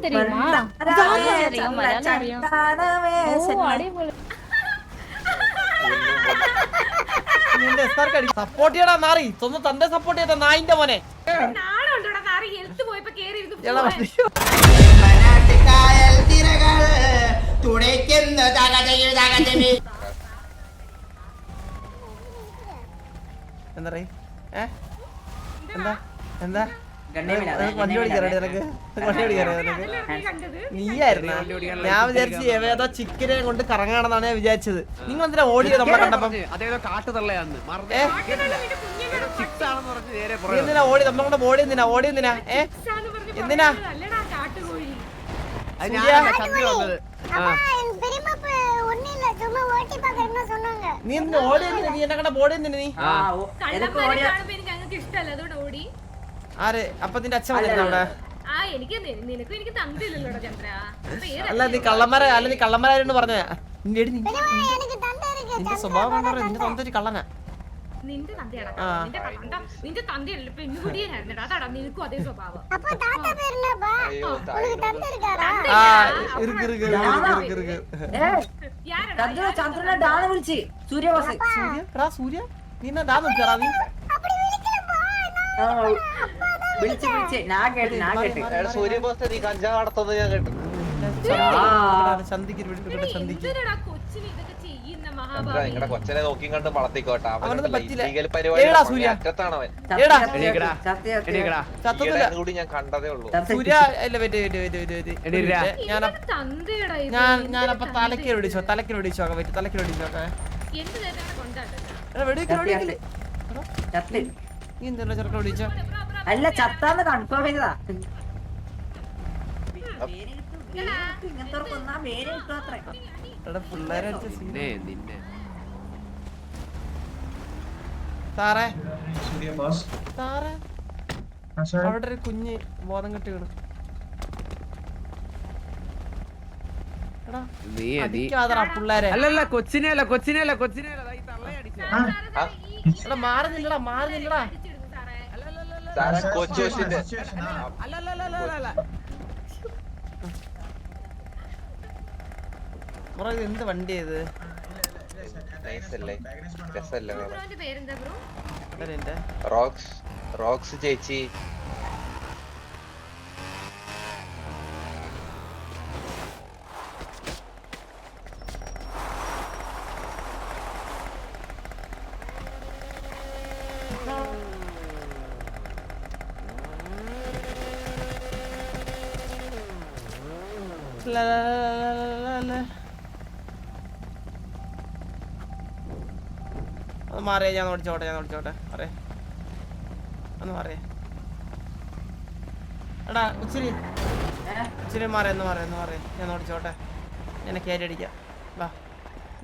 தெரியுமா? தெரியும், மலையாளம் தெரியும். ஓ, அடிபொலி. നിന്റെ എസ്ആർക്ക് അടി സപ്പോർട്ട് ചെയ്യടാ നാറി സ്വന്തം തന്റെ സപ്പോർട്ട് ചെയ്ത നായിന്റെ മോനെ നാളുണ്ടോടാ നാറി ഹെൽത്ത് പോയപ്പോ കേറി ഇരുന്ന് എടാ എന്താ എന്താ എന്താ വണ്ടി ഓടിക്കാറേ നിനക്ക് വണ്ടി ഓടിക്കാറേ നിനക്ക് നീയായിരുന്ന ഞാൻ വിചാരിച്ചു ഏതോ ചിക്കനെ കൊണ്ട് കറങ്ങാണെന്നാണ് ഞാൻ വിചാരിച്ചത്. നിങ്ങൾ എന്തിനാ ഓടിയത് നമ്മളെ കണ്ടപ്പം? എന്തിനാ ഓടി നമ്മളെ ഓടി എന്തിനാ ഓടി എന്തിനാ എന്തിനാ നീ എന്തിനാ ഓടി നീ എന്നെ കണ്ട ബോഡി എന്തിനാ നീ ആര് അപ്പൊ നിന്റെ അച്ഛൻ വന്നിരുന്നു അവിടെ? അല്ല നീ കള്ളന്മാര അല്ല നീ കള്ളന്മാരായിരുന്നു പറഞ്ഞ നിന്റെ സ്വഭാവം നിന്റെ സ്വന്തം കള്ളനാ. നിന്റെ തന്തയല്ല പെണ്ണുകുടിയനായിരുന്നു അതാടാ നിനക്കും അതേ സ്വഭാവം. സൂര്യ നീ എന്നാ ഡാ നോക്കിയാ നീ കൊച്ചനെ നോക്കി കണ്ട് വളർത്തിക്കോട്ടെ. കൂടി ഞാൻ കണ്ടതേ ഉള്ളൂ. ഞാനപ്പ തലക്ക് പിടിച്ചോ നീ എന്താ ചെറുക്ക പിടിച്ചോ അല്ല ചത്താന്ന് കൺഫേം ചെയ്തതാ. പിള്ളേരെ സാറേ സാറേ അവിടെ ഒരു കുഞ്ഞ് ബോധം കെട്ടി വീണു. പിള്ളേരെ അല്ലല്ല കൊച്ചിനെയല്ല മാറുന്നില്ലടാ എന്ത് വണ്ടി ഇത്? റോക്സ് ചേച്ചി മാറിയ ഞാൻ ഓടിച്ചോട്ടെ അറിയ ഒന്ന് മാറിയേ എടാ ഇച്ചിരി മാറിയ ഞാൻ ഓടിച്ചോട്ടെ ഞാൻ കയറി അടിക്കാം. വാ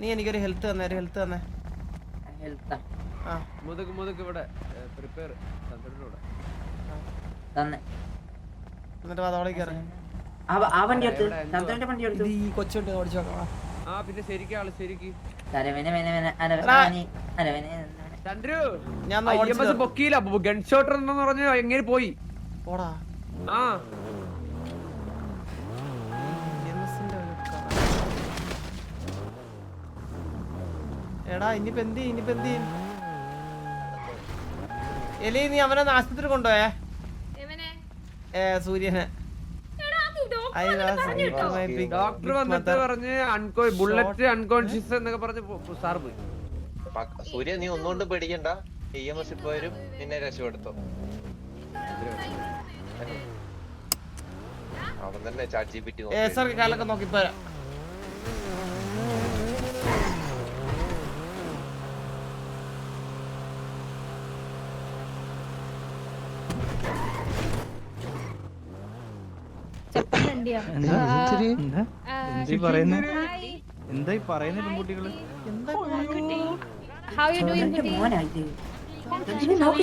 നീ എനിക്കൊരു ഹെൽത്ത് തന്നെ ആ എന്നിട്ട് അതോടെ കയറി ഈ കൊച്ചുണ്ട് ഓടിച്ചോക്കാം. പിന്നെ ശരിക്കും ഞാൻ പൊക്കിയില്ല ഗൺ ഷോട്ടർ എന്ന് പറഞ്ഞു എങ്ങനെ പോയി പോടാ. ആ എടാ ഇനിയിപ്പോ എന്ത് എലി നീ അവനെ ആശുപത്രി കൊണ്ടുപോയേ സൂര്യനെ. ഡോക്ടർ വന്നിട്ട് പറഞ്ഞ് ബുള്ളറ്റ് അൺകോൺഷ്യസ് എന്നൊക്കെ പറഞ്ഞ് സാർ പോയി. സൂര്യ നീ ഒന്നുകൊണ്ട് പേടിക്കണ്ട, EMS ഇപ്പോഴും നിന്നെ രക്ഷപ്പെടുത്തോ. അവൻ തന്നെ ചാറ്റ് GPT കാലൊക്കെ നോക്കിപ്പോരാ. എന്തായി പറയുന്ന പെൺകുട്ടികള് How you doing, Buti?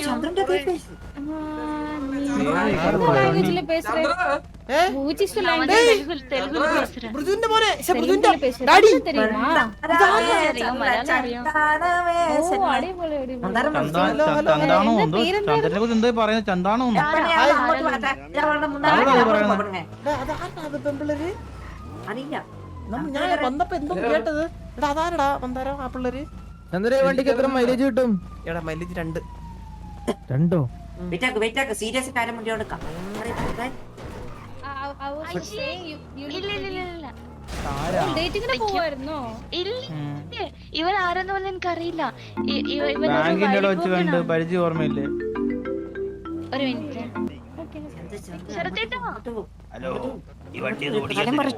ചന്ദ്രന്റെ language le பேசுறே? മൃദുവിന്റെ മോനെ മൃദുവിന്റെ ഡാഡി ചന്താണോ എന്തോ ചന്ദ്രനെ കുറിച്ച് എന്തോ പറയുന്നത് ചന്താണോ പെമ്പിള്ളേര് അറിയില്ല ഞാൻ വന്നപ്പോ എന്തോ കേട്ടത് എടാ അതാരടാ മന്ദാരം ആ പിള്ളേര് ചന്ദ്ര വണ്ടിക്ക് എത്ര മൈലേജ് കിട്ടും? എടാ മൈലേജ് 2 രണ്ടോ? വെയിറ്റാക്ക് സീരിയസ് കാര്യം മുന്നേ കൊടുക്കാം ഇവൻ ആരെന്ന് പറഞ്ഞാൽ എനിക്കറിയില്ല. ബാങ്കിന്റെ അവിടെ വെച്ച് കണ്ട് പരിചയം ഓർമ്മയില്ലേ? ഒരു മിനിറ്റ് ഹലോ ഈ വണ്ടി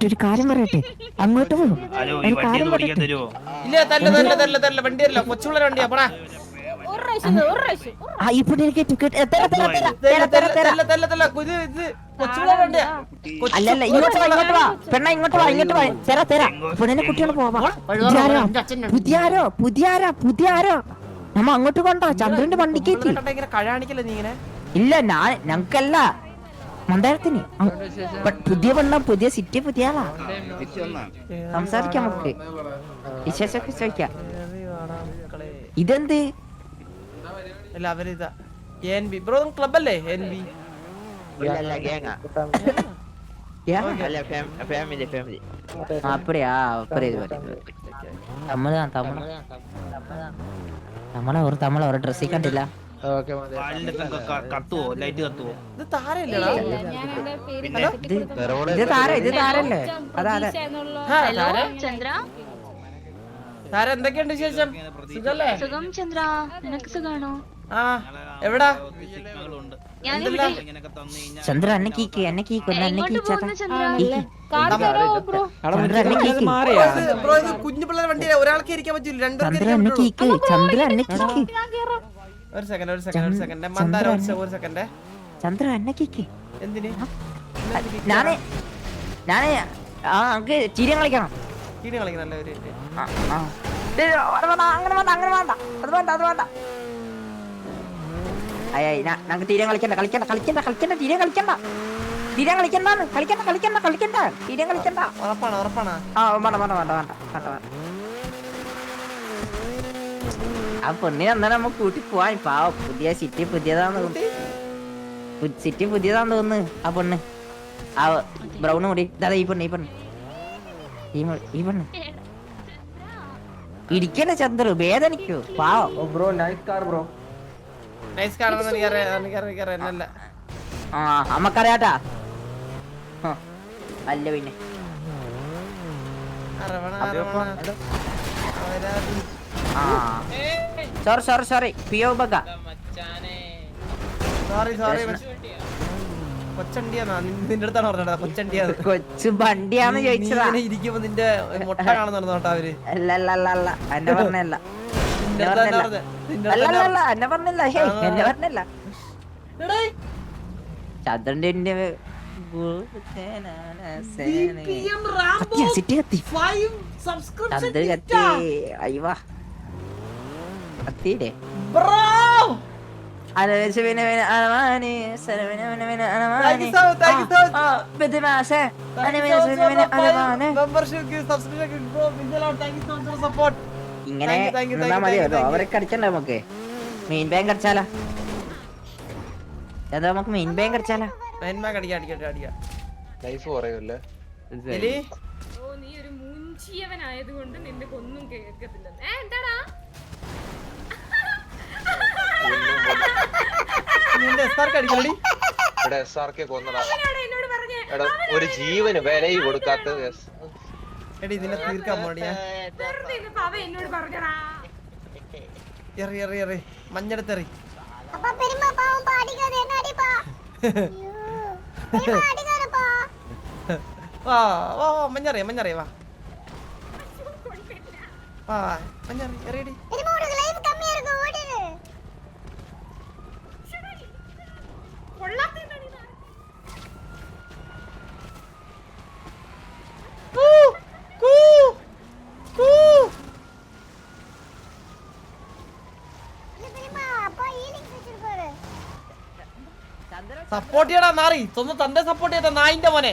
ഒരു കാര്യം പറയട്ടെ, അങ്ങോട്ട് പോകും. ഹലോ ഈ വണ്ടി ഒന്ന് ഓടിക്കാൻ തരുമോ? ഇല്ല തല്ല വണ്ടിയല്ല കൊച്ചുള്ള വണ്ടിയാ പോടാ കൊച്ചുള്ള വണ്ടിയാ അല്ലല്ല ഇങ്ങോട്ട് വാ പെണ്ണ ഇങ്ങോട്ട് വാ തരാ പെണ്ണിനെ കുട്ടികൾ പോവാ. പുതിയാരോ നമ്മ അങ്ങോട്ട് കൊണ്ടോ ചന്ദ്രന്റെ വണ്ടിക്ക് ഇങ്ങനെ കഴാണിക്കല്ലേ നീ ഇങ്ങനെ ഇല്ല ഞങ്ങൾക്കല്ല മന്ദാരത്തിന് പുതിയ പെണ്ണ പുതിയ സിറ്റി പുതിയ ആളാ. സംസാരിക്കാം നമുക്ക് വിശേഷമൊക്കെ ചോദിക്കാം. ഇതെന്ത് അല്ല അവരിതാ NB ബ്രോ ക്ലബ് അല്ലേ NB அப்படியா தமிழ ஒரு ட்ரெஸ் கண்டிല്ല. കത്തുവോ ലൈറ്റ് കത്തുവോ? ഇത് താരല്ലേടാ ഇത് താരല്ലേ? അതാ ചന്ദ്ര താര എന്തൊക്കെയുണ്ട് വിശേഷം? സുഖല്ലേ? സുഖം ചന്ദ്ര, നിനക്ക് സുഖാണോ? ആ എവിടാ ചന്ദ്ര എന്നെ കീക്ക് ബ്രോ ഇത് കുഞ്ഞു പിള്ളേർ വണ്ടിയിലെ ഒരാൾക്ക് ഇരിക്കാൻ പറ്റില്ല ഒരു സെക്കൻഡ് മന്ദാര ഒരു സെക്കൻഡ് ചന്ദ്ര എന്നെ കീക്ക് എന്തിന് ഞാന് ചീരം കളിക്കണം. കീടി കളിക്കണല്ലേ ഒരു അങ്ങനെ വേണ്ട അത് വേണ്ട അയ്യായി ഞങ്ങക്ക് തീരെ കളിക്കണ്ട തീരെ കളിക്കണ്ട. ഉറപ്പാണ് ആ വേണ്ട. ആ പെണ്ണിനെ എന്നാ നമ്മ കൂട്ടി പോവാൻ പാവം. പുതിയ സിറ്റി പുതിയതാന്ന് തോന്നുന്നു. ആ പെണ്ണ് ആ ബ്രൗൺ കൂടി ഇതാ ഈ പെണ്ണ് ഇരിക്കണ ചന്ദ്രു വേദനിക്കൂ പാവം. Bro nice car bro. Nice കാണുന്ന എനിക്കറിയാം ആ അമ്മക്കറിയാട്ടാ. അല്ല പിന്നെ സോറി പിയോ ബഗ സോറി കൊച്ചണ്ടിയാ നിന്റെ അടുത്താണ് പറഞ്ഞത് കൊച്ചണ്ടിയാ കൊച്ചു വണ്ടിയാന്ന് ചോദിച്ചതാ. ഇരിക്കുമ്പോ നിന്റെ മുട്ട കാണുന്നുണ്ടോ കേട്ടോ അവര് അല്ല എന്നെ പറഞ്ഞല്ല ചന്ദ്രന്റെ സിറ്റി കത്തി ചന്ദ്ര കത്തി അയ്യവാ കത്തിയില്ലേ ഇങ്ങനെ മതിയോ? അവരൊക്കെ അടിച്ചണ്ട നമുക്ക് മെയിൻ ബാങ്ക് അടിച്ചാലോ? ഏതാ നമുക്ക് മെയിൻ ബാങ്ക് അടിച്ചാലോ? ലൈഫ് കുറയുമല്ലേ? ഓ നീ ഒരു മുഞ്ചിയവനായതുകൊണ്ട് നിന്റെ ഒന്നും കേൾക്കത്തില്ല. എന്താടാ ഇവിടെ SRK കൊന്നടാ. എടാ ഒരു ജീവന് വിലയും കൊടുക്കാത്ത തീർക്കാൻ പോടിയാ എന്നോട് പറഞ്ഞടാ. എറി മഞ്ഞടത്തെറി മഞ്ഞറിയ വാ മഞ്ഞറി എറിയടി. സപ്പോർട്ട് ചെയ്യടാ നാറി, സ്വന്തം തന്റെ സപ്പോർട്ട് ചെയ്ത നായിന്റെ മോനെ.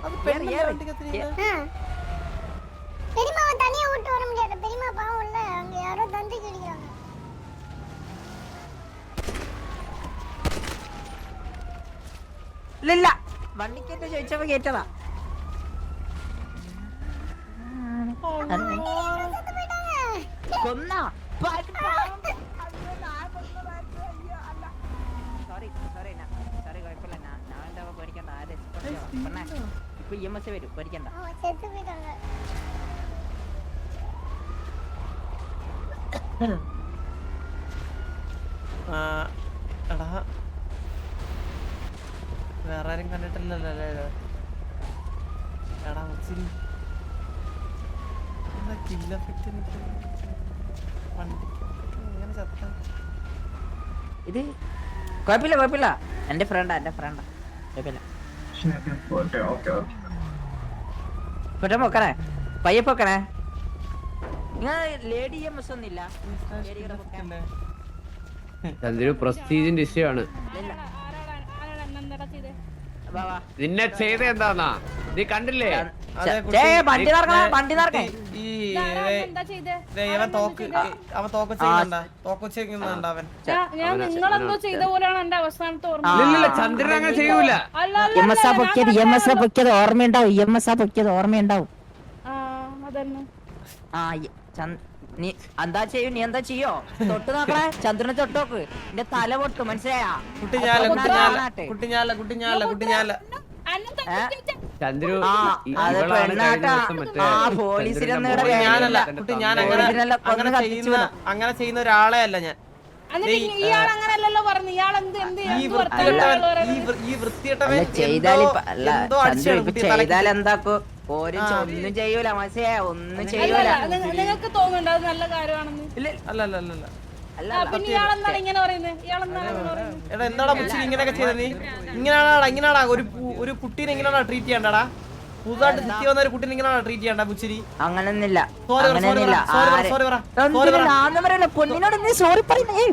അത് പെണ്ണിന്റെ വണ്ടിക്കകത്ത് ഇരിക്കുന്ന. பெரியமாவை தனியா விட்டு வர முடியாது. பெரியமா பாவம் இல்ல, அங்க யாரோ தந்தி கிடிக்கிறாங்க. ഇല്ല വണ്ടിക്കേറ്റ് ചോദിച്ചപ്പോ കേട്ടതാ. കൊന്നാ സോറി സോറി സോറി കുഴപ്പമില്ല. ഞാൻ എന്താ പേടിക്കണ്ട. ഇപ്പൊ EMS വരും, പേടിക്കണ്ട. செத்து போயிட்டாங்க. എടാ വേറെ ആരും കണ്ടിട്ടില്ലല്ലോ അല്ലേ? എടാ മുച്ചിരി കില്ലഫക്റ്റ് എങ്ങനെ ചത്ത? ഇത് കുഴപ്പമില്ല കുഴപ്പമില്ല. എന്റെ ഫ്രണ്ടാ കുഴപ്പമില്ല. പെട്ടെന്ന് പൊക്കണേ, പയ്യെ പൊക്കണേ. നിങ്ങൾ ലേഡി EMS ഒന്നുമില്ല? അതൊരു പ്രസ്റ്റീജിന്റെ ഇഷ്യൂ ആണ്. നിന്നെ ചെയ്ത എന്താന്നാ നീ കണ്ടില്ലേ? വണ്ടി നടക്കണേ. അവൻ തോക്ക് ചെയ്യുന്നുണ്ടാ, തോക്ക് വെച്ചിരിക്കുന്നുണ്ട് അവൻ. ഞാൻ നിങ്ങളെന്തോ ചെയ്ത പോലെയാണ് എന്റെ അവസാനത്തെ ഓർമ്മ. ഇല്ലില്ല, ചന്ദ്രൻ അങ്ങനെ ചെയ്യൂല. EMS പൊക്കിയത് ഓർമ്മയുണ്ടാവും. EMS പൊക്കിയത് ഓർമ്മയുണ്ടാവും. അതന്നെ. ആ നീ എന്താ ചെയ്യൂ? നീ എന്താ ചെയ്യോ? തൊട്ട് നോക്കണേ, ചന്ദ്രനെ തൊട്ടോക്ക്. എന്റെ തല പൊട്ടു, മനസ്സിലായാ? കുട്ടിഞ്ഞാല ചന്ദ്രു ആ അത് പെണ്ണാട്ടാ. ആ പോലീസിലൊന്നും അങ്ങനെ ചെയ്യുന്ന ഒരാളെ അല്ല ഞാൻ. ഇയാൾ അങ്ങനല്ലല്ലോ പറഞ്ഞു. ഇയാൾ എന്ത് ഈ വൃത്തികെട്ടവൻ ചെയ്താലെന്താക്കോ? ഒന്നും ചെയ്യൂല, മനസ്സിലായ? ഒന്നും ചെയ്യൂല. നിങ്ങൾക്ക് തോന്നുന്നുണ്ട് അത് നല്ല കാര്യമാണെന്ന്? അല്ല പിന്നെ ഇയാളെന്താണ് ഇങ്ങനെ പറയുന്നത്? എടാ എന്താടാ മുച്ചിരി ഇങ്ങനെയൊക്കെ ചെയ്തത്? നീ ഇങ്ങനാടാ ഒരു കുട്ടീനെ ഇങ്ങനെയാണോ ട്രീറ്റ് ചെയ്യണ്ടാടാ? പുതുതായിട്ട് സിറ്റി വന്ന ഒരു കുട്ടീനെ ഇങ്ങനെയാണോ ട്രീറ്റ് ചെയ്യണ്ട മുച്ചിരി? അങ്ങനൊന്നില്ല. പൊന്നിനോട് നീ സോറി പറയുന്നേ.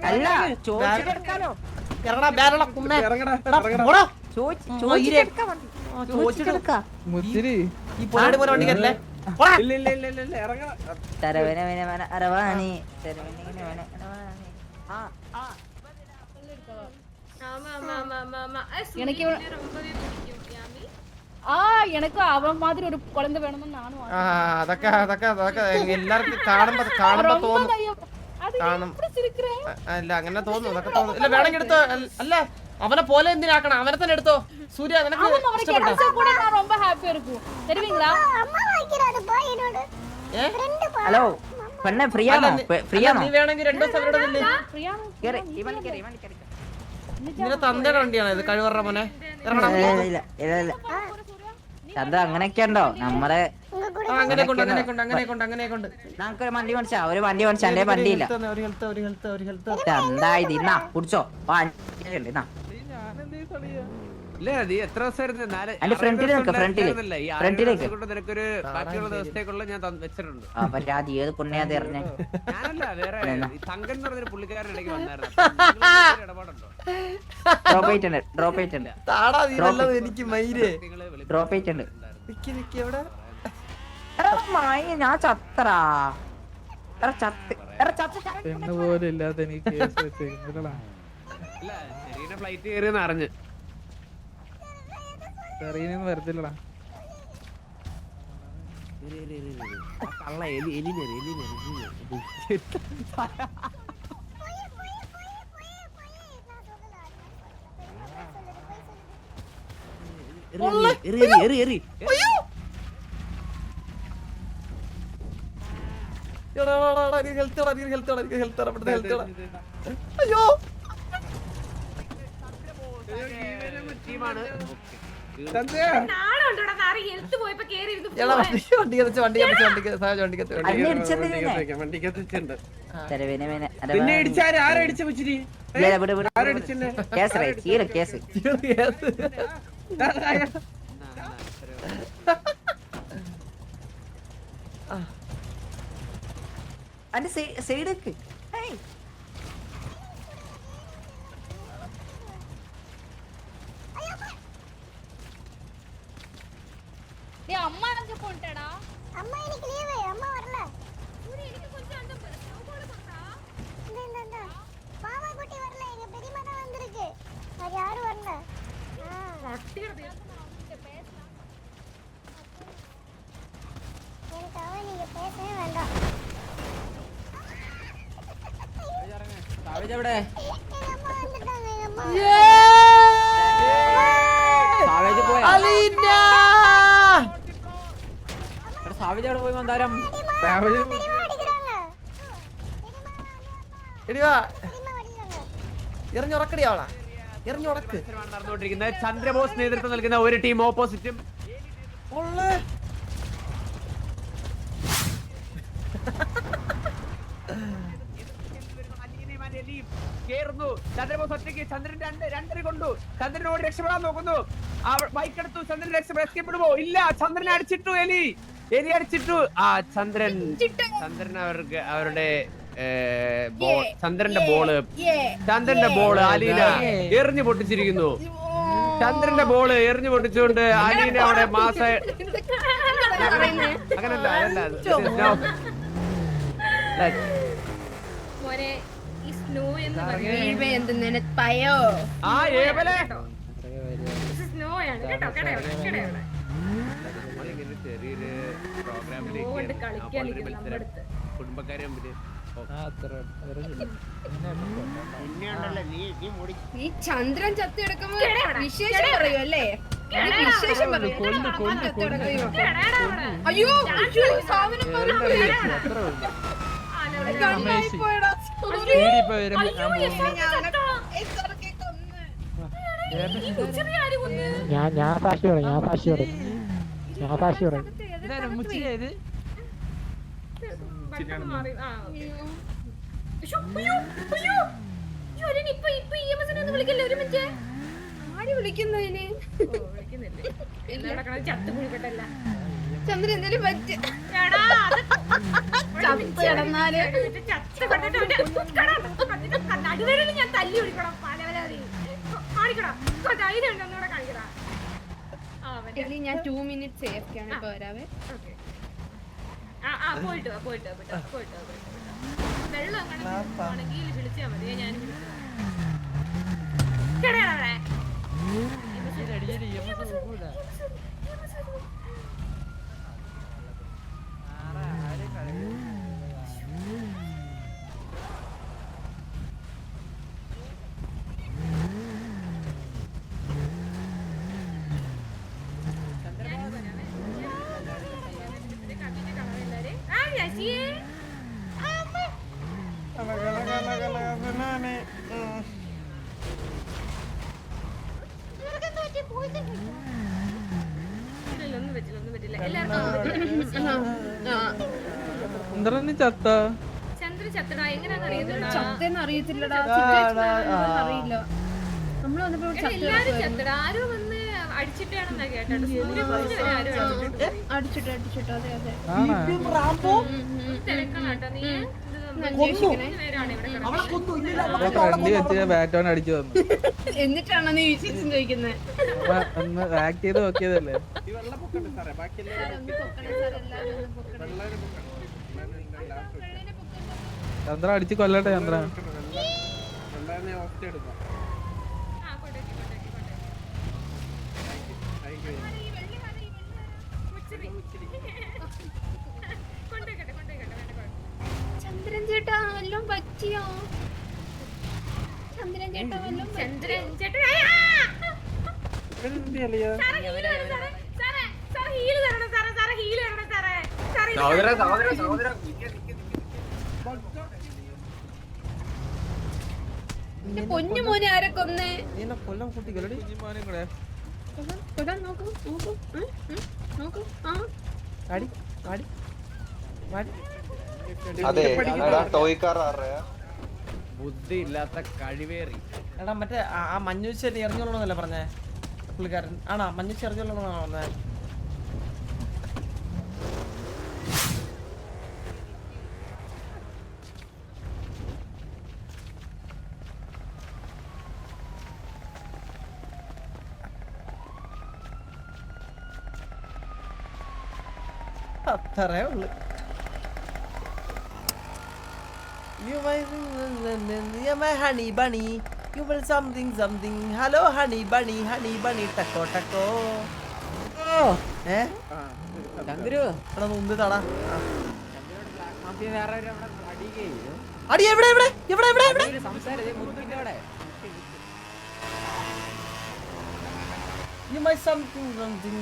അല്ല ചോദിച്ചെടുക്കാലോ. ഈ പൊന്നാടി പോലെ വണ്ടി കയറില്ലേ? எனக்கு அவன் மாதிரி ஒரு குழந்தை வேணும்னு நானும் അതൊക്കെ എല്ലാവർക്കും കാണുമ്പോ തോന്നും. അല്ല അങ്ങനെ തോന്നുന്നു, അതൊക്കെ തോന്നുന്നു. ഇല്ല വേണമെങ്കിൽ എടുത്തോ. അല്ല അവനെ പോലെ എന്തിനാക്കണം? അവനെ തന്നെ എടുത്തോ. സൂര്യ നിനക്ക് ரொம்ப ஹாப்பியா இருக்கும் தெரியுங்களா? ഹലോ പെണ്ണെ, ഫ്രീ ആണോ? നീ വേണമെങ്കിൽ 2 ദിവസം അവരുടെ ഇതിന്റെ തന്തയുടെ വണ്ടിയാണ് ഇത്. കഴിവറ മോനെ ചന്ദ്ര അങ്ങനെയൊക്കെ ഉണ്ടോ? നമ്മളെ അങ്ങനെ കൊണ്ട് നമുക്കൊരു വണ്ടി മേടിച്ചാ, ഒരു വണ്ടി മേടിച്ചാ. എന്റെ വണ്ടിയില്ല. എന്തായത്? ഇന്നാ കുടിച്ചോ. പരാതി ഏത് പുണ്യാതെ അറിഞ്ഞ ഡ്രോപ്പ് ആയിട്ടുണ്ട്. ഞാൻ ചത്തറാ. പോലും ഇല്ലാതെ എനിക്ക് ഫ്ലൈറ്റ് കയറിയെന്ന് അറിഞ്ഞ് വരത്തില്ലടാ. അയ്യോ ടീമാണ് പിന്നെ ഇടിച്ചാര് ആരടിച്ച വെച്ചിരി കേസ് അന്റെ സൈഡേക്ക് അമ്മ പോട്ടേടാ അമ്മ എനിക്ക് ലീവ് അമ്മ വരല பாவா குட்டி வரல எங்க பெரியம்மா தான் வந்திருக்கு வேற யாரும் வரல எனக்காக நீங்க பேசவே வேண்டாம் സാവേജ് എവിടെ எங்க அம்மா வந்துட்டாங்க எங்க அம்மா സാവേജ് പോയ അലീന സാവേജ് അവിടെ പോയി മന്ദാരം பெரியம்மா அடிக்குறாங்க എടിവാ பெரியம்மா அடிக்குறாங்க എറിഞ്ഞുറക്കടി അവളാ എറിഞ്ഞുറക്ക് നടന്നുകൊണ്ടിരിക്കുന്നത് ചന്ദ്രബോസ് നേതൃത്വം നൽകുന്ന ഒരു ടീം ഓപ്പോസിറ്റും കേറുന്നു. ചന്ദ്രബോസ് ഒറ്റയ്ക്ക് ചന്ദ്രൻ രണ്ടര കൊണ്ടു. ചന്ദ്രനോട് രക്ഷപ്പെടാൻ നോക്കുന്നു. ബൈക്ക് എടുത്തു. ചന്ദ്രൻ രക്ഷപ്പെടുമോ? ഇല്ല. ചന്ദ്രനെ അടിച്ചിട്ടു. എലി അടിച്ചിട്ടു. ചന്ദ്രൻ അവരുടെ ചന്ദ്രന്റെ ബോള് അലീന എറിഞ്ഞു പൊട്ടിച്ചിരിക്കുന്നു. ചന്ദ്രന്റെ ബോള് എറിഞ്ഞു പൊട്ടിച്ചുകൊണ്ട് അലീന അവിടെ അങ്ങനല്ല ചെറിയൊരു പ്രോഗ്രാമിലേക്ക് കുടുംബക്കാരെ മുമ്പില് ഈ ചന്ദ്രൻ ചത്തെടുക്കുമ്പോ വിശേഷം പറയൂ അല്ലേ വിശേഷം പറയൂ അയ്യോ സാധനം ഞാൻ സാക്ഷി പറയും ചന്ദ്രൻ എന്തേലും ഞാൻ തല്ലി ഒഴിക്കണം ഞാൻ 2 minutes സേഫ് ആണ് ഇപ്പൊ വരാവേ പോയിട്ട് വെള്ളം ആണെങ്കിൽ വിളിച്ചാ മതി ഞാൻ അറിയത്തില്ലടാ അറിയില്ല നമ്മള് വന്നപ്പോ ആരും വന്ന് അടിച്ചിട്ടാണെന്നാ കേട്ടോ അടിച്ചിട്ടോ അതെ അതെ തിരക്കണാട്ടോ നീ ബാറ്റോൺ അടിച്ചു തന്നു എന്നിട്ടാണോ നീ വിശേഷം ചോദിക്കുന്നത് ഒന്ന് ആക്ട് ചെയ്ത് നോക്കിയതല്ലേ ചന്ദ്ര അടിച്ച് കൊല്ലട്ടെ ചന്ദ്ര ചന്ദ്രൻ ചേട്ടാ വല്ലതും പറ്റിയോ ചന്ദ്രൻ ചേട്ടാ വല്ലതും ചന്ദ്രൻ ചേട്ടാ എന്റെ പൊന്നു മോനെ ആരെ കൊന്നേ? നീ എന്നെ കൊല്ലം കൂട്ടിക്കല്ലടി. കുഞ്ഞിമോനും കൂടെ കൊല്ലാൻ നോക്കൂ നോക്കൂ നോക്കൂ. ആ വാടി വാടി വാടി. അതെ എടാ ടോയ്ക്കാർ ആറയാ ബുദ്ധി ഇല്ലാത്ത കഴിവേറി. എടാ മറ്റേ ആ മഞ്ഞൂച്ചേരി എറിഞ്ഞോളണമെന്നല്ലേ പറഞ്ഞേ പുള്ളിക്കാരൻ? ആണോ മഞ്ഞൂച്ചി എറിഞ്ഞോളണമെന്നാണോ പറഞ്ഞേ? അത്രേ ഉള്ളു. You my honey bunny, you will something something. Hello honey bunny, taco taco. Chandru എടാ മുമ്പ് തടാ. മാഫിയ വേറെ അടിക്കുകയോ അടി എവിടെ എവിടെ എവിടെ എവിടെ എവിടെ? സംസാരം മുക്കിന്റെ അവിടെ. You my something something.